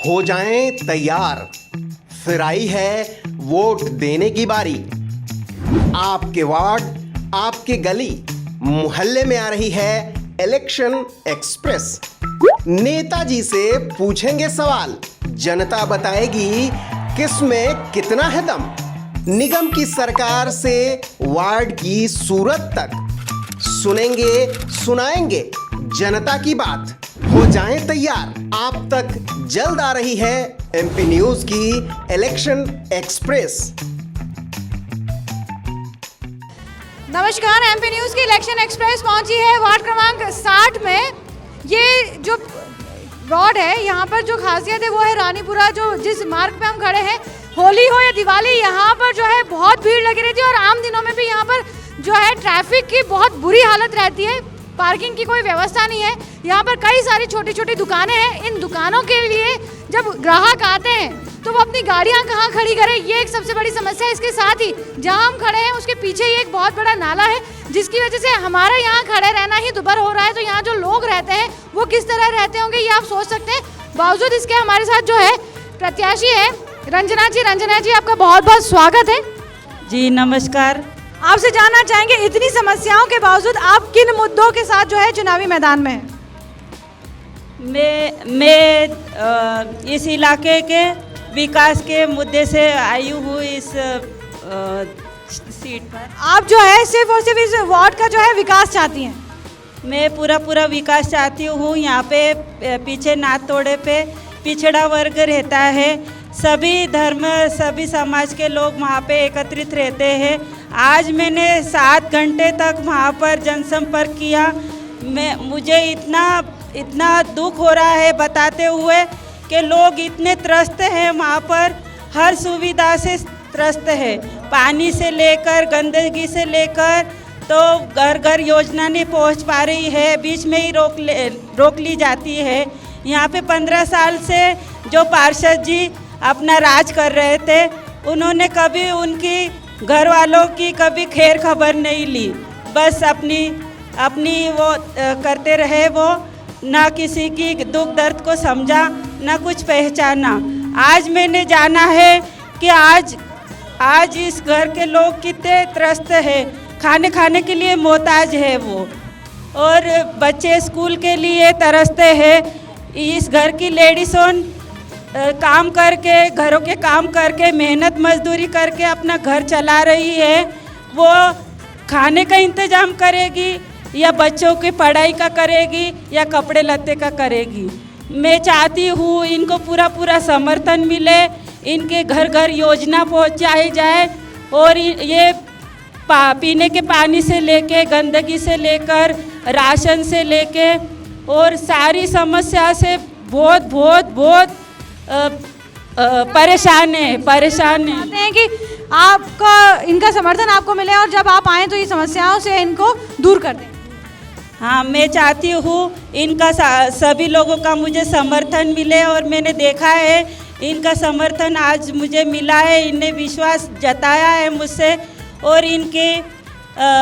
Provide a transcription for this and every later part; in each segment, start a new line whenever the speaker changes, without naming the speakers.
हो जाएं तैयार, फिर आई है वोट देने की बारी। आपके वार्ड, आपके गली, मोहल्ले में आ रही है इलेक्शन एक्सप्रेस। नेताजी से पूछेंगे सवाल, जनता बताएगी किस में कितना है दम। निगम की सरकार से वार्ड की सूरत तक सुनेंगे सुनाएंगे जनता की बात। हो जाएं तैयार, आप तक जल्द आ रही है एमपी न्यूज की इलेक्शन एक्सप्रेस।
नमस्कार, एमपी न्यूज की इलेक्शन एक्सप्रेस पहुंची है वार्ड क्रमांक 60 में। ये जो वार्ड है, यहाँ पर जो खासियत है वो है रानीपुरा। जो जिस मार्ग पे हम खड़े हैं, होली हो या दिवाली, यहाँ पर जो है बहुत भीड़ लगी रहती है और आम दिनों में भी यहाँ पर जो है ट्रैफिक की बहुत बुरी हालत रहती है। पार्किंग की कोई व्यवस्था नहीं है। यहाँ पर कई सारी छोटी छोटी दुकानें हैं। इन दुकानों के लिए जब ग्राहक आते हैं तो वो अपनी गाड़ियाँ कहाँ खड़ी करें, ये एक सबसे बड़ी समस्या है। इसके साथ ही जहाँ हम खड़े हैं उसके पीछे ही एक बहुत बड़ा नाला है, जिसकी वजह से हमारा यहाँ खड़े रहना ही दुभर हो रहा है। तो यहाँ जो लोग रहते हैं वो किस तरह रहते होंगे ये आप सोच सकते हैं। बावजूद इसके हमारे साथ जो है प्रत्याशी है रंजना जी। रंजना जी, आपका बहुत बहुत स्वागत है।
जी नमस्कार।
आपसे जानना चाहेंगे, इतनी समस्याओं के बावजूद आप किन मुद्दों के साथ जो है चुनावी मैदान में हैं?
मैं इस इलाके के विकास के मुद्दे से आई हूँ इस सीट पर।
आप जो है सिर्फ और सिर्फ इस वार्ड का जो है विकास चाहती हैं?
मैं पूरा विकास चाहती हूँ। यहाँ पे पीछे नाथ तोड़े पे पिछड़ा वर्ग रहता है। सभी धर्म, सभी समाज के लोग वहाँ पे एकत्रित रहते हैं। आज मैंने 7 घंटे तक वहाँ पर जनसंपर्क किया। मुझे इतना दुख हो रहा है बताते हुए कि लोग इतने त्रस्त हैं, वहाँ पर हर सुविधा से त्रस्त है। पानी से लेकर, गंदगी से लेकर, तो घर घर योजना नहीं पहुँच पा रही है, बीच में ही रोक ली जाती है। यहाँ पे 15 साल से जो पार्षद जी अपना राज कर रहे थे, उन्होंने कभी उनकी घर वालों की कभी खैर खबर नहीं ली। बस अपनी वो करते रहे। वो ना किसी की दुख दर्द को समझा, ना कुछ पहचाना। आज मैंने जाना है कि आज इस घर के लोग कितने त्रस्त हैं, खाने के लिए मोहताज है वो, और बच्चे स्कूल के लिए तरसते हैं। इस घर की लेडीज़ों काम करके, घरों के काम करके, मेहनत मजदूरी करके अपना घर चला रही है। वो खाने का इंतज़ाम करेगी या बच्चों की पढ़ाई का करेगी या कपड़े लत्ते का करेगी। मैं चाहती हूँ इनको पूरा समर्थन मिले, इनके घर घर योजना पहुँचाई जाए, और ये पीने के पानी से लेके, गंदगी से लेकर, राशन से लेके, और सारी समस्या से बहुत परेशान है। चाहते हैं कि आपका इनका समर्थन आपको मिले और जब आप आएँ तो ये समस्याओं से इनको दूर कर दें। हाँ, मैं चाहती हूँ इनका सभी लोगों का मुझे समर्थन मिले, और मैंने देखा है इनका समर्थन आज मुझे मिला है। इन्हें विश्वास जताया है मुझसे, और इनके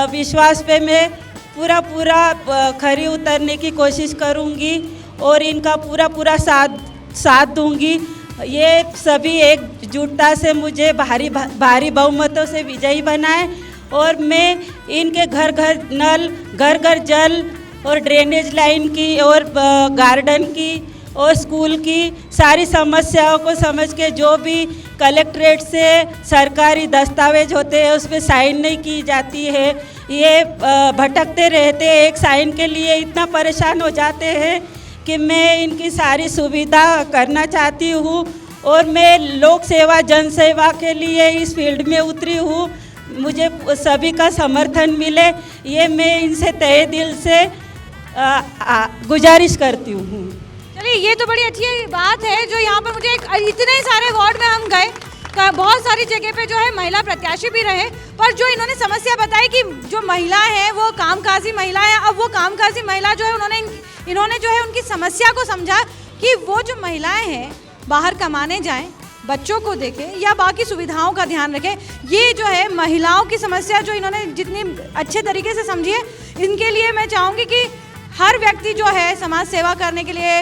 विश्वास पे मैं पूरा खरी उतरने की कोशिश करूँगी और इनका पूरा साथ दूंगी। ये सभी एकजुटता से मुझे भारी बहुमतों से विजयी बनाए, और मैं इनके घर घर जल और ड्रेनेज लाइन की और गार्डन की और स्कूल की सारी समस्याओं को समझ के, जो भी कलेक्ट्रेट से सरकारी दस्तावेज होते हैं उस पर साइन नहीं की जाती है, ये भटकते रहते हैं। एक साइन के लिए इतना परेशान हो जाते हैं कि मैं इनकी सारी सुविधा करना चाहती हूँ, और मैं लोक सेवा, जन सेवा के लिए इस फील्ड में उतरी हूँ। मुझे सभी का समर्थन मिले, ये मैं इनसे तहे दिल से गुजारिश करती हूँ।
चलिए, ये तो बड़ी अच्छी बात है। जो यहाँ पर मुझे इतने सारे वार्ड में हम गए, बहुत सारी जगह पे जो है महिला प्रत्याशी भी रहे, पर जो इन्होंने समस्या बताई कि जो महिलाएं हैं वो कामकाजी महिलाएं, अब वो कामकाजी महिला जो है इन्होंने जो है उनकी समस्या को समझा कि वो जो महिलाएं हैं बाहर कमाने जाएं, बच्चों को देखें या बाकी सुविधाओं का ध्यान रखें। ये जो है महिलाओं की समस्या जो इन्होंने जितनी अच्छे तरीके से समझी है, इनके लिए मैं चाहूँगी कि हर व्यक्ति जो है समाज सेवा करने के लिए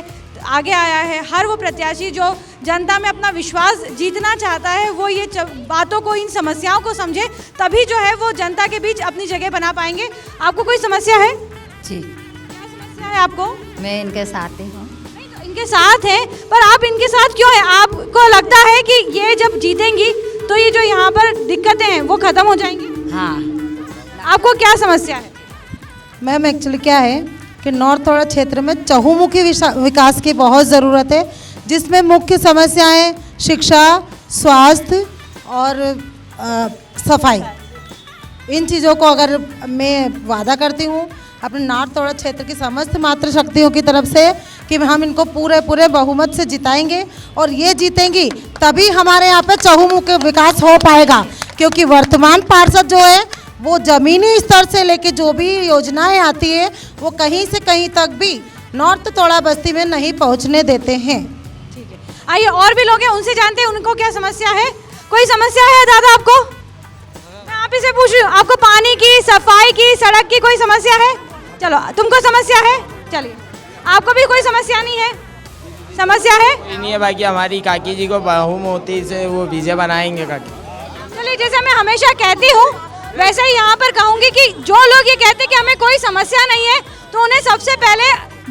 आगे आया है, हर वो प्रत्याशी जो जनता में अपना विश्वास जीतना चाहता है वो ये बातों को, इन समस्याओं को समझे, तभी जो है वो जनता के बीच अपनी जगह बना पाएंगे। आपको कोई समस्या है?
जी,
क्या समस्या है आपको?
मैं इनके साथ ही हूँ।
नहीं तो इनके साथ हैं, पर आप इनके साथ क्यों हैं? आपको लगता है कि ये जब जीतेंगी तो ये जो यहाँ पर दिक्कतें हैं वो खत्म हो जाएंगी?
हाँ।
आपको क्या समस्या है?
मैम एक्चुअली क्या है कि नॉर्थ थोड़ा क्षेत्र में चहुमुखी विकास की बहुत ज़रूरत है, जिसमें मुख्य समस्याएं शिक्षा, स्वास्थ्य और सफाई, इन चीज़ों को अगर मैं वादा करती हूँ अपने नॉर्थ थोड़ा क्षेत्र की समस्त मातृ शक्तियों की तरफ से कि हम इनको पूरे बहुमत से जिताएंगे, और ये जीतेंगी तभी हमारे यहाँ पे चहुमुखी विकास हो पाएगा। क्योंकि वर्तमान पार्षद जो है वो ज़मीनी स्तर से लेके जो भी योजनाएं आती है वो कहीं से कहीं तक भी नॉर्थ तोड़ा बस्ती में नहीं पहुंचने देते हैं।
ठीक है, आइए और भी लोग हैं, उनसे जानते हैं उनको क्या समस्या है। कोई समस्या है दादा आपको? मैं आप ही से पूछ रही हूँ, आपको पानी की, सफाई की, सड़क की कोई समस्या है? चलो, तुमको समस्या है, चलिए। आपको भी कोई समस्या नहीं है? समस्या है
नहीं है, बाकी हमारी काकी जी को बहुमोती से वो वीजे बनाएंगे काकी।
चलिए, जैसे मैं हमेशा कहती हूँ वैसे ही यहाँ पर कहूँगी कि जो लोग ये कहते हैं कि हमें कोई समस्या नहीं है, तो उन्हें सबसे पहले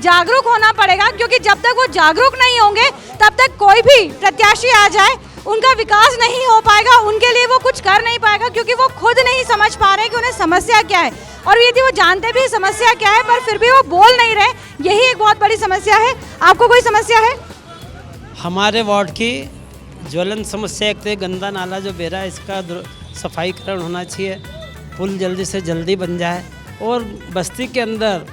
जागरूक होना पड़ेगा, क्योंकि जब तक वो जागरूक नहीं होंगे तब तक कोई भी प्रत्याशी आ जाए उनका विकास नहीं हो पाएगा, उनके लिए वो कुछ कर नहीं पाएगा, क्योंकि वो खुद नहीं समझ पा रहे कि उन्हें समस्या क्या है, और यदि वो जानते भी समस्या क्या है पर फिर भी वो बोल नहीं रहे, यही एक बहुत बड़ी समस्या है। आपको कोई समस्या है?
हमारे वार्ड की ज्वलन समस्या एक तो ये गंदा नाला जो बह रहा है, इसका सफाईकरण होना चाहिए, पुल जल्दी से जल्दी बन जाए, और बस्ती के अंदर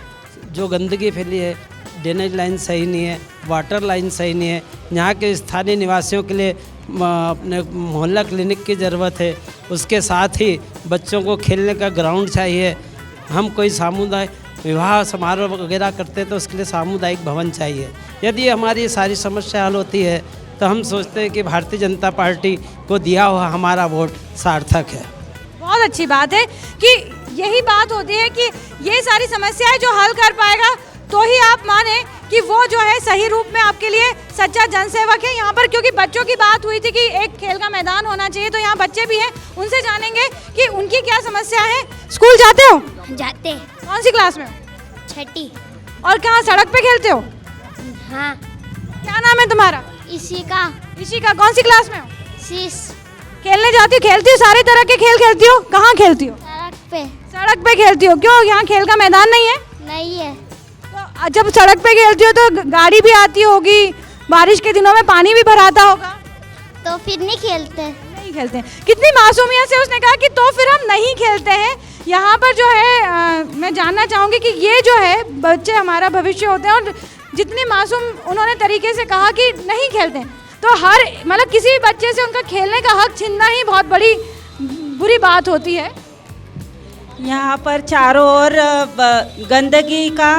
जो गंदगी फैली है, ड्रेनेज लाइन सही नहीं है, वाटर लाइन सही नहीं है, यहाँ के स्थानीय निवासियों के लिए अपने मोहल्ला क्लिनिक की ज़रूरत है, उसके साथ ही बच्चों को खेलने का ग्राउंड चाहिए। हम कोई सामुदायिक विवाह समारोह वगैरह करते हैं तो उसके लिए सामुदायिक भवन चाहिए। यदि हमारी सारी समस्या हल होती है तो हम सोचते हैं कि भारतीय जनता पार्टी को दिया हुआ हमारा वोट सार्थक है।
बहुत अच्छी बात है कि यही बात होती है कि ये सारी समस्याएं जो हल कर पाएगा तो ही आप माने कि वो जो है सही रूप में आपके लिए सच्चा जनसेवक है। यहाँ पर क्योंकि बच्चों की बात हुई थी कि एक खेल का मैदान होना चाहिए, तो यहाँ बच्चे भी हैं, उनसे जानेंगे कि उनकी क्या समस्या है। स्कूल जाते हो?
जाते।
कौन सी क्लास में हो?
6ठी।
और कहाँ सड़क पे खेलते हो?
हाँ।
क्या नाम है तुम्हारा?
इशिका।
इशिका, कौन सी क्लास में हो? 6।
खेलने
जाती हो? खेलती हो? सारे तरह के खेल खेलती हो? कहाँ खेलती हो?
सड़क पे।
सड़क पे खेलती हो? क्यों, यहाँ खेल का मैदान नहीं है?
नहीं है।
तो जब सड़क पे खेलती हो तो गाड़ी भी आती होगी, बारिश के दिनों में पानी भी भराता होगा,
तो फिर नहीं खेलते।
नहीं खेलते। कितनी मासूमियत से उसने कहा कि तो फिर हम नहीं खेलते हैं। यहाँ पर जो है मैं जानना चाहूँगी कि ये जो है बच्चे हमारा भविष्य होते हैं, और जितनी मासूम उन्होंने तरीके से कहा कि नहीं खेलते हैं, तो हर मतलब किसी भी बच्चे से उनका खेलने का हक छीनना ही बहुत बड़ी बुरी बात होती है।
यहाँ पर चारों ओर गंदगी का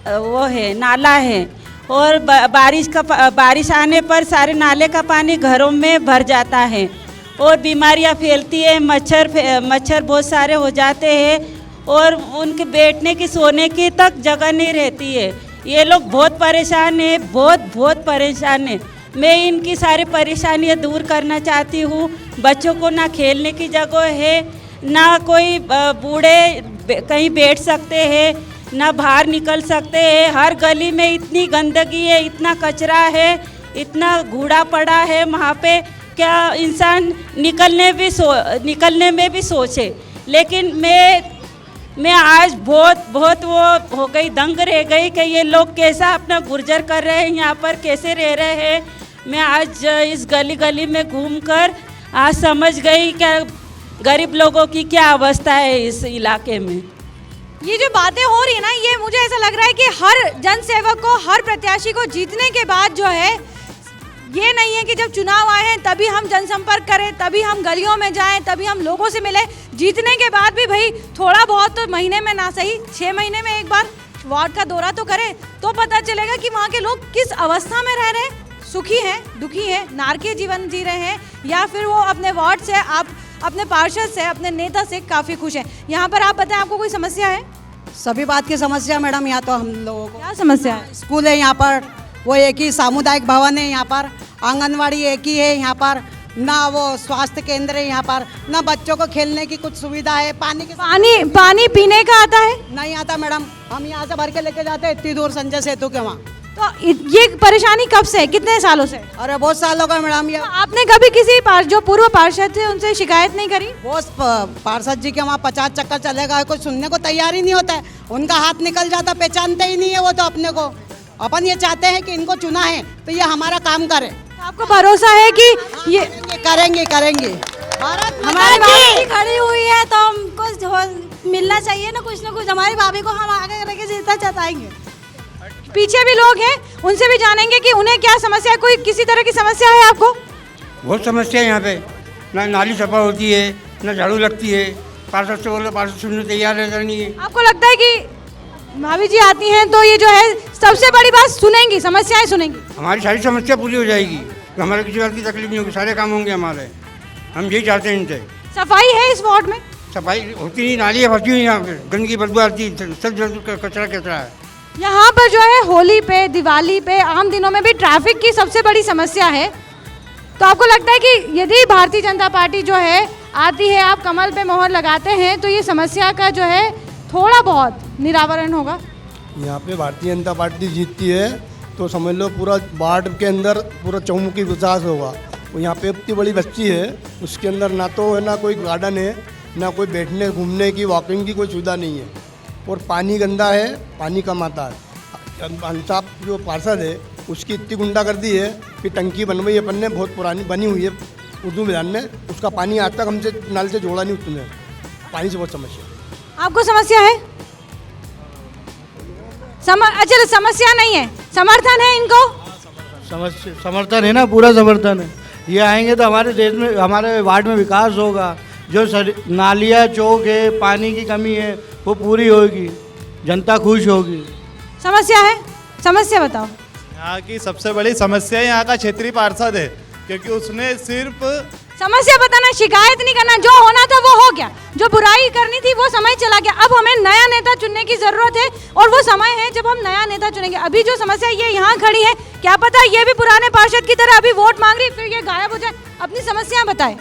वो है, नाला है, और बारिश आने पर सारे नाले का पानी घरों में भर जाता है और बीमारियाँ फैलती है, मच्छर बहुत सारे हो जाते हैं, और उनके बैठने की, सोने की तक जगह नहीं रहती है। ये लोग बहुत परेशान है, बहुत परेशान है। मैं इनकी सारी परेशानियाँ दूर करना चाहती हूँ। बच्चों को ना खेलने की जगह है, ना कोई बूढ़े कहीं बैठ सकते हैं, ना बाहर निकल सकते हैं। हर गली में इतनी गंदगी है, इतना कचरा है, इतना कूड़ा पड़ा है वहाँ पे, क्या इंसान निकलने में भी सोचे। लेकिन मैं आज बहुत वो हो गई, दंग रह गई कि ये लोग कैसा अपना गुर्जर कर रहे हैं, यहाँ पर कैसे रह रहे हैं। मैं आज इस गली में घूमकर आज समझ गई कि गरीब लोगों की क्या अवस्था है इस इलाके में।
ये जो बातें हो रही है ना, ये मुझे ऐसा लग रहा है कि हर जनसेवक को, हर प्रत्याशी को जीतने के बाद जो है, ये नहीं है कि जब चुनाव आए हैं तभी हम जनसंपर्क करें, तभी हम गलियों में जाएं, तभी हम लोगों से मिलें। जीतने के बाद भी भाई थोड़ा बहुत तो महीने में ना सही 6 महीने में एक बार वार्ड का दौरा तो करें, तो पता चलेगा कि वहाँ के लोग किस अवस्था में रह रहे हैं, सुखी हैं, दुखी हैं, नारकीय जीवन जी रहे हैं, या फिर वो अपने वार्ड से, आप अपने पार्षद से, अपने नेता से काफ़ी खुश हैं। यहाँ पर आप बताएं, आपको कोई समस्या है?
सभी बात की समस्या मैडम यहाँ तो हम लोगों को
क्या समस्या है?
स्कूल है यहाँ पर, वो एक ही सामुदायिक भवन है यहाँ पर, आंगनवाड़ी एक ही है यहाँ पर, ना वो स्वास्थ्य केंद्र है यहाँ पर, ना बच्चों को खेलने की कुछ सुविधा है, पानी की
पानी पीने का आता है?
नहीं आता मैडम। हम यहाँ से भर के लेके जाते हैं इतनी दूर संजय सेतु के वहाँ।
तो ये परेशानी कब से है? कितने सालों से?
अरे बहुत सालों का मैडम ये।
तो आपने कभी किसी जो पूर्व पार्षद थे उनसे शिकायत नहीं करी?
बहुत पार्षद जी के वहाँ 50 चक्कर चलेगा, कोई सुनने को तैयार ही नहीं होता है। उनका हाथ निकल जाता, पहचानते ही नहीं है वो तो अपने को। अपन ये चाहते हैं कि इनको चुना है तो ये हमारा काम करे।
तो आपको भरोसा है कि ये
करेंगे करेंगे।
हमारी भाभी
खड़ी हुई है तो हमको मिलना चाहिए ना कुछ हमारी भाभी को हम आगे रखे जीता चाहताएंगे।
पीछे भी लोग हैं, उनसे भी जानेंगे कि उन्हें क्या समस्या है। कोई किसी तरह की समस्या है आपको?
बहुत समस्या है यहाँ पे, ना नाली सफा होती है, ना झाड़ू लगती है। पार्षद से बोलो, पार्षद सुनने तैयार रहता नहीं है।
आपको लगता है कि भाभी जी आती हैं तो ये जो है सबसे बड़ी बात सुनेंगी, समस्याएं सुनेंगी?
हमारी सारी समस्या पूरी हो जाएगी, तो हमारे किसी बात की तकलीफ नहीं होगी, सारे काम होंगे हमारे। हम यही चाहते हैं इनसे।
सफाई है इस वार्ड में?
सफाई होती नहीं, नाली फंसी हुई यहाँ पे, गंदगी बदबू आती है, सब कचरा है।
यहाँ पर जो है होली पे, दिवाली पे, आम दिनों में भी ट्रैफिक की सबसे बड़ी समस्या है। तो आपको लगता है कि यदि भारतीय जनता पार्टी जो है आती है, आप कमल पे मोहर लगाते हैं, तो ये समस्या का जो है थोड़ा बहुत निरावरण होगा?
यहाँ पे भारतीय जनता पार्टी जीतती है तो समझ लो पूरा वार्ड के अंदर पूरा चौमुखी विकास होगा। वो यहाँ पे इतनी बड़ी बस्ती है, उसके अंदर ना तो है ना कोई गार्डन है, ना कोई बैठने घूमने की वॉकिंग की कोई सुविधा नहीं है, और पानी गंदा है, पानी कम आता है। अंसाब जो पार्षद है उसकी इतनी गुंडागर्दी है कि टंकी बनवाई अपन ने, बहुत पुरानी बनी हुई है उर्दू मैदान में, उसका पानी आज तक हमसे नल से जोड़ा नहीं उसने। पानी से बहुत समस्या है।
आपको समस्या है? अच्छा, समस्या नहीं है, समर्थन है इनको?
समर्थन है ना, पूरा समर्थन है। ये आएंगे तो हमारे देश में, हमारे वार्ड में विकास होगा। जो नालियाँ, चौक है, पानी की कमी है, वो पूरी होगी, जनता खुश होगी।
समस्या है? समस्या बताओ।
यहाँ की सबसे बड़ी समस्या यहाँ का क्षेत्रीय पार्षद है, क्योंकि उसने सिर्फ
समस्या बताना, शिकायत नहीं करना। जो होना था वो हो गया, जो बुराई करनी थी वो समय चला गया। अब हमें नया नेता चुनने की जरूरत है, और वो समय है जब हम नया नेता चुनेंगे। अभी जो समस्या ये यहाँ खड़ी है, क्या पता ये भी पुराने पार्षद की तरह अभी वोट मांग रही, फिर ये गायब हो जाए। अपनी समस्या बताए।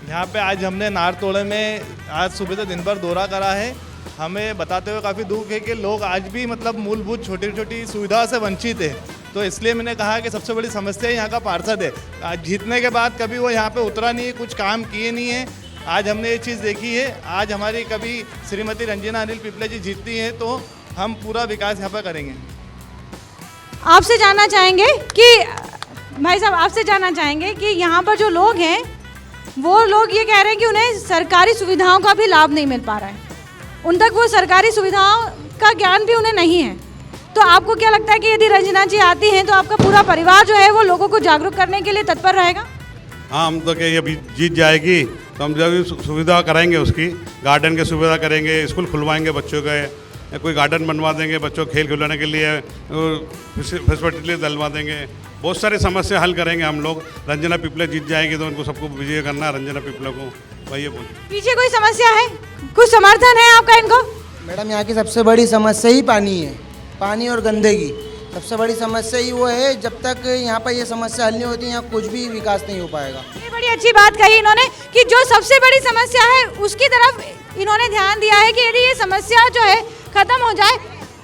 यहाँ पे आज हमने नारतोड़े में आज सुबह से दिन भर दौरा करा है। हमें बताते हुए काफ़ी दुख है कि लोग आज भी मतलब मूलभूत छोटी छोटी सुविधा से वंचित है। तो इसलिए मैंने कहा कि सबसे बड़ी समस्या यहाँ का पार्षद है। आज जीतने के बाद कभी वो यहाँ पे उतरा नहीं है, कुछ काम किए नहीं है। आज हमने ये चीज़ देखी है। आज हमारी कभी श्रीमती रंजना अनिल पिपले जी जीतती हैं तो हम पूरा विकास यहाँ पर करेंगे।
आपसे जानना चाहेंगे कि भाई साहब, आपसे जानना चाहेंगे कि यहाँ पर जो लोग हैं वो लोग ये कह रहे हैं कि उन्हें सरकारी सुविधाओं का भी लाभ नहीं मिल पा रहा है, उन तक वो सरकारी सुविधाओं का ज्ञान भी उन्हें नहीं है। तो आपको क्या लगता है कि यदि रंजना जी आती हैं तो आपका पूरा परिवार जो है वो लोगों को जागरूक करने के लिए तत्पर रहेगा?
हाँ, हम तो क्या ये अभी जीत जाएगी तो हम जब सुविधा कराएंगे, उसकी गार्डन की सुविधा करेंगे, स्कूल खुलवाएंगे बच्चों का, कोई गार्डन बनवा देंगे बच्चों को खेल खिलाने के लिए, फैसिलिटी दिलवा देंगे, बहुत सारी समस्या हल करेंगे हम लोग। रंजना पिपले जीत जाएगी तो उनको सबको विजय करना है, रंजना पिपले को। भाई ये बोल,
पीछे कोई समस्या है, कुछ समर्थन है आपका इनको?
मैडम, यहाँ की सबसे बड़ी समस्या ही पानी है, पानी और गंदगी। सबसे बड़ी समस्या ही वो है, जब तक यहाँ पर ये समस्या हल नहीं होती यहाँ कुछ भी विकास नहीं हो पाएगा।
ये बड़ी अच्छी बात कही इन्होंने कि जो सबसे बड़ी समस्या है उसकी तरफ इन्होंने ध्यान दिया है कि यदि ये समस्या जो है खत्म हो जाए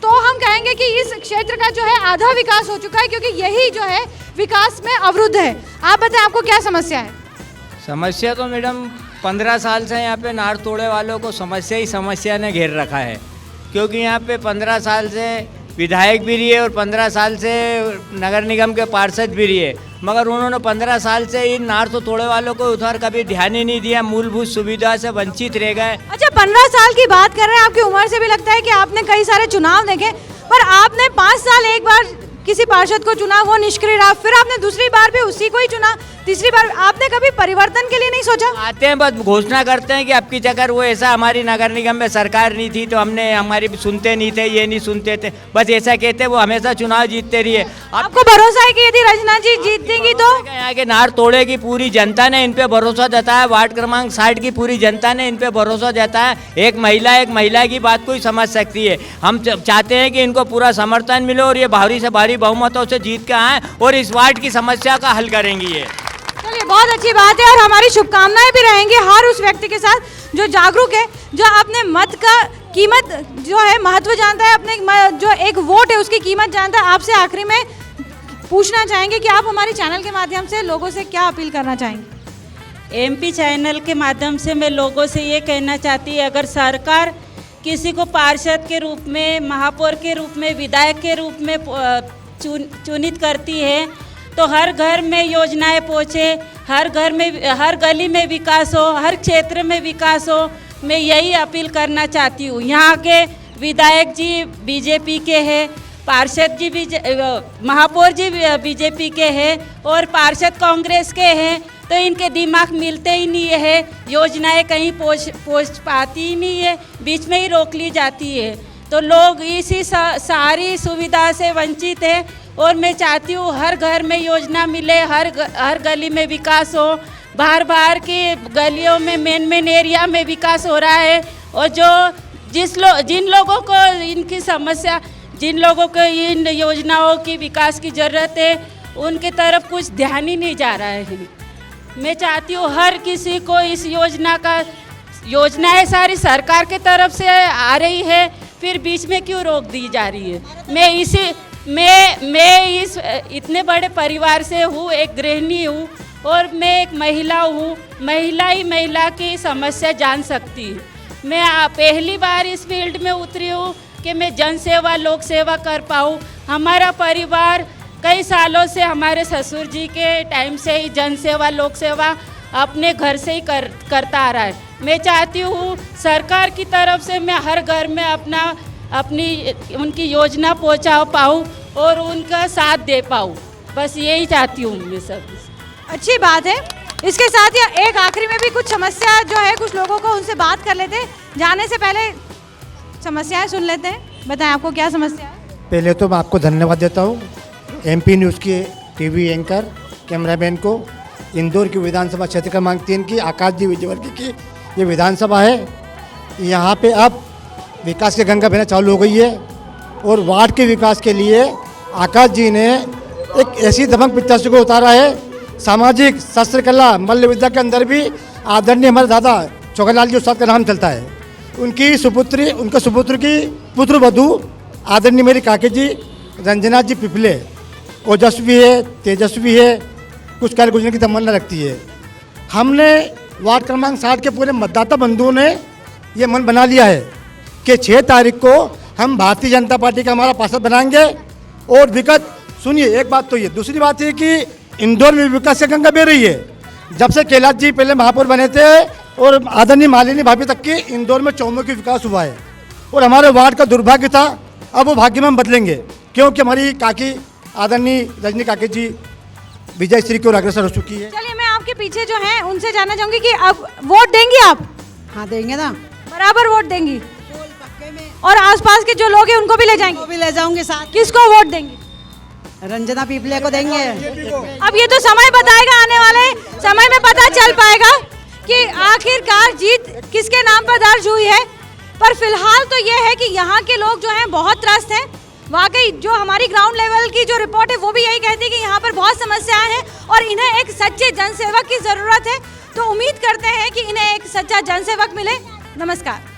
तो हम कहेंगे कि इस क्षेत्र का जो है आधा विकास हो चुका है, क्योंकि यही जो है विकास में अवरुद्ध है। आप बताएं, आपको क्या समस्या है?
समस्या तो मैडम 15 साल से यहाँ पे नारतोड़े वालों को समस्या ही समस्या ने घेर रखा है, क्योंकि यहाँ पे 15 साल से विधायक भी रही है और 15 साल से नगर निगम के पार्षद भी रही है, मगर उन्होंने 15 साल से इन नारतोड़े वालों को उधर कभी ध्यान ही नहीं दिया, मूलभूत सुविधा से वंचित रह गए।
अच्छा, 15 साल की बात कर रहे हैं, आपकी उम्र से भी लगता है कि आपने कई सारे चुनाव देखे, पर आपने 5 साल एक बार किसी पार्षद को चुना, वो निष्क्रिय रहा, फिर आपने दूसरी बार भी उसी को ही चुना, तीसरी बार आपने कभी परिवर्तन के लिए नहीं सोचा?
आते हैं बस घोषणा करते हैं कि आपकी जगह वो ऐसा, हमारी नगर निगम में सरकार नहीं थी तो हमने हमारी सुनते नहीं थे, ये नहीं सुनते थे, बस ऐसा कहते, वो हमेशा चुनाव जीतते रहिए।
आपको भरोसा है कि यदि रंजना जी जीतेंगी तो
यहाँ के नार तोड़े की पूरी जनता ने इन पे भरोसा जताया, वार्ड क्रमांक 60 की पूरी जनता ने इन पे भरोसा जताया। एक महिला की बात कोई समझ सकती है। हम चाहते हैं कि इनको पूरा समर्थन मिले और ये भारी से भारी बहुमतों से जीत के आए और इस वार्ड की समस्या का हल करेंगी ये।
चलिए, बहुत अच्छी बात है और हमारी शुभकामनाएं भी रहेंगी हर उस व्यक्ति के साथ जो जागरूक है, जो अपने मत का कीमत जो है महत्व जानता है, अपने जो एक वोट है उसकी कीमत जानता है। आपसे आखिरी में पूछना चाहेंगे कि आप हमारे चैनल के माध्यम से लोगों से क्या अपील करना चाहेंगे?
एमपी चैनल के माध्यम से मैं लोगों से ये कहना चाहती है, अगर सरकार किसी को पार्षद के रूप में, महापौर के रूप में, विधायक के रूप में चुनित करती है तो हर घर में योजनाएं पहुँचे, हर घर में, हर गली में विकास हो, हर क्षेत्र में विकास हो। मैं यही अपील करना चाहती हूँ। यहाँ के विधायक जी बीजेपी के हैं, पार्षद जी भी, महापौर जी बीजेपी के हैं और पार्षद कांग्रेस के हैं, तो इनके दिमाग मिलते ही नहीं है, योजनाएं कहीं पहुँच पाती ही नहीं है, बीच में ही रोक ली जाती है। तो लोग इसी सारी सुविधा से वंचित है और मैं चाहती हूँ हर घर में योजना मिले, हर गली में विकास हो, बाहर की गलियों में, मेन एरिया में विकास हो रहा है। और जिन लोगों को इनकी समस्या, जिन लोगों को इन योजनाओं की विकास की ज़रूरत है, उनके तरफ कुछ ध्यान ही नहीं जा रहा है। मैं चाहती हूँ हर किसी को इस योजनाएं सारी सरकार के तरफ से आ रही है, फिर बीच में क्यों रोक दी जा रही है? मैं इस इतने बड़े परिवार से हूँ, एक गृहिणी हूँ और मैं एक महिला हूँ। महिला ही महिला की समस्या जान सकती है। मैं पहली बार इस फील्ड में उतरी हूँ कि मैं जन सेवा, लोक सेवा कर पाऊँ। हमारा परिवार कई सालों से, हमारे ससुर जी के टाइम से ही जन सेवा, लोक सेवा अपने घर से ही करता आ रहा है। मैं चाहती हूँ सरकार की तरफ से मैं हर घर में अपनी उनकी योजना पहुँचा पाऊँ और उनका साथ दे पाऊँ। बस यही चाहती हूँ मैं सब।
अच्छी बात है। इसके साथ ही एक आखिरी में भी कुछ समस्या जो है, कुछ लोगों को उनसे बात कर लेते हैं। जाने से पहले समस्याएं सुन लेते हैं। बताएं आपको क्या समस्या है?
पहले तो मैं आपको धन्यवाद देता हूँ, एमपी न्यूज़ के टीवी एंकर, कैमरामैन को, इंदौर की विधानसभा क्षेत्र क्रमांक 3 की आकाश जी विजयवर्गीय की ये विधानसभा है। यहाँ पे अब विकास की गंगा बहना चालू हो गई है और वार्ड के विकास के लिए आकाश जी ने एक ऐसी दबंग पिक्चर को उतारा है। सामाजिक शस्त्र कला मल्ल विद्या के अंदर भी आदरणीय हमारे दादा चौकलाल जी उस्ताद का नाम चलता है। उनकी सुपुत्री, उनके सुपुत्र की पुत्र वधू आदरणीय मेरी काकी जी रंजना जी पिपले ओजस्वी है, तेजस्वी है, कुछ कार्य गुजरने की तमन्ना रखती है। हमने वार्ड क्रमांक 60 के पूरे मतदाता बंधुओं ने ये मन बना लिया है कि 6 तारीख को हम भारतीय जनता पार्टी का हमारा पार्षद बनाएंगे। और विगत सुनिए, एक बात तो ये, दूसरी बात ये कि इंदौर में विकास की गंगा बह रही है। जब से कैलाश जी पहले महापौर बने थे और आदरणीय मालिनी भाभी तक की इंदौर में चौमुखी विकास हुआ है और हमारे वार्ड का दुर्भाग्य था, अब वो भाग्य में हम बदलेंगे, क्योंकि हमारी काकी आदरणीय रजनी काकी जी विजय श्री की ओर अग्रसर हो चुकी है।
चलिए, मैं आपके पीछे जो है उनसे जानना चाहूँगी कि अब वोट देंगी आप?
हाँ देंगे ना,
बराबर वोट देंगी और आसपास के जो लोग हैं उनको भी ले जाएंगे?
वो भी ले जाऊंगे साथ।
किसको वोट देंगे?
रंजना पीपले को देंगे।
अब ये तो समय बताएगा, आने वाले समय में पता चल पाएगा कि आखिरकार जीत किसके नाम पर दर्ज हुई है। पर फिलहाल तो ये है कि यहाँ के लोग जो हैं बहुत त्रस्त हैं। वाकई जो हमारी ग्राउंड लेवल की जो रिपोर्ट है वो भी यही कहती है कि यहाँ पर बहुत समस्याएं हैं और इन्हें एक सच्चे जनसेवक की ज़रूरत है। तो उम्मीद करते हैं कि इन्हें एक सच्चा जनसेवक मिले। नमस्कार।